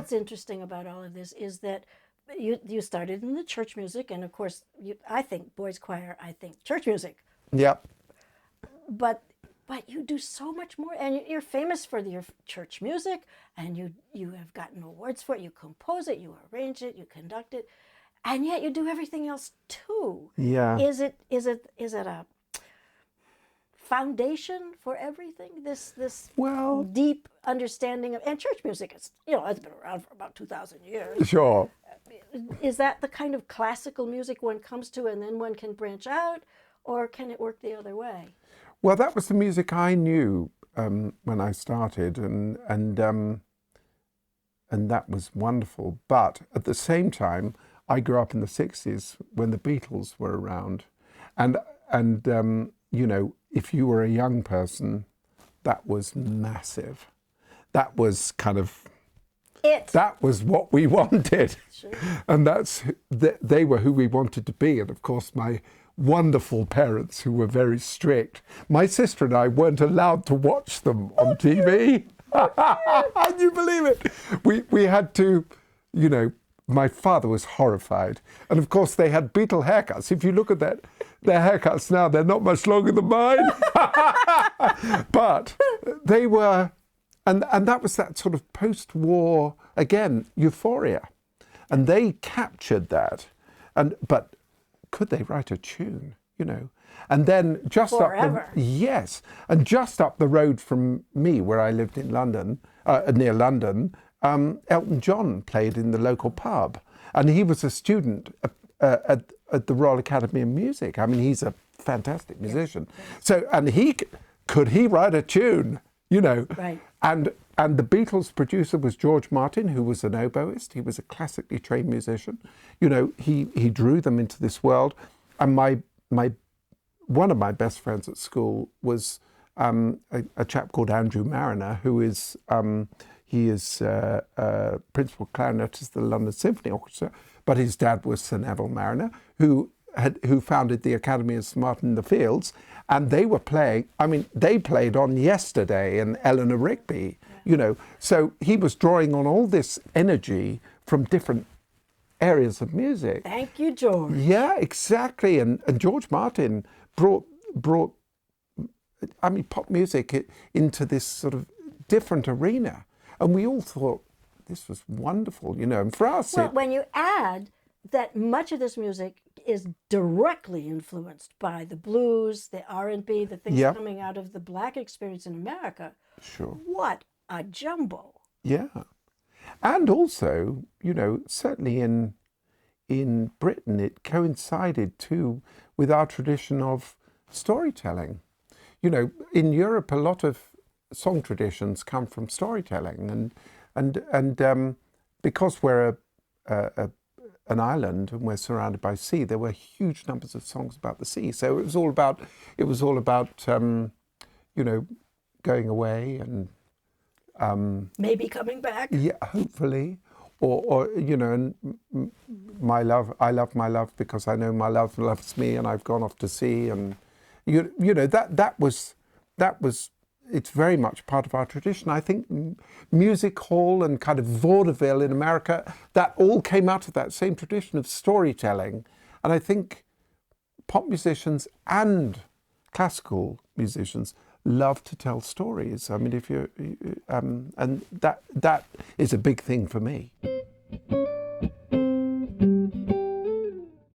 what's interesting about all of this is that you started in the church music, and of course, I think boys choir, I think church music. Yep. But you do so much more, and you're famous for your church music, and you have gotten awards for it. You compose it, you arrange it, you conduct it, and yet you do everything else too. Yeah. Is it a foundation for everything? This Well, deep understanding of, and church music is, it's been around for about 2,000 years. sure. Is that the kind of classical music one comes to and then one can branch out, or can it work the other way? Well, that was the music I knew when I started, and that was wonderful. But at the same time, I grew up in the 60s when the Beatles were around, and if you were a young person, that was massive. That was kind of that was what we wanted. Sure. And they were who we wanted to be. And of course, my wonderful parents, who were very strict. My sister and I weren't allowed to watch them on TV. Can you believe it? We had to, my father was horrified. And of course, they had Beatle haircuts. If you look at their haircuts now, they're not much longer than mine. But they were, and that was that sort of post-war, again, euphoria. And they captured that. But could they write a tune, And then just Forever. And just up the road from me, where I lived in London, near London, Elton John played in the local pub, and he was a student at the Royal Academy of Music. I mean, he's a fantastic musician. So, and could he write a tune, Right. And the Beatles' producer was George Martin, who was an oboist. He was a classically trained musician. He drew them into this world. And one of my best friends at school was a chap called Andrew Mariner, who is principal clarinetist of the London Symphony Orchestra. But his dad was Sir Neville Mariner, who founded the Academy of St Martin in the Fields, and they were playing. I mean, they played on Yesterday and Eleanor Rigby. So he was drawing on all this energy from different areas of music. Thank you, George. Yeah, exactly. And George Martin brought pop music into this sort of different arena. And we all thought this was wonderful, and for us... Well, when you add that much of this music is directly influenced by the blues, the R&B, the things coming out of the Black experience in America. Sure. What a jumble. Yeah. And also, certainly in Britain, it coincided too with our tradition of storytelling. In Europe, a lot of song traditions come from storytelling, and because we're an island and we're surrounded by sea, there were huge numbers of songs about the sea. So it was all about going away and maybe coming back. Yeah, hopefully, or and I love my love because I know my love loves me, and I've gone off to sea, and that was it's very much part of our tradition. I think music hall and kind of vaudeville in America, that all came out of that same tradition of storytelling, and I think pop musicians and classical musicians love to tell stories. I mean, and that is a big thing for me.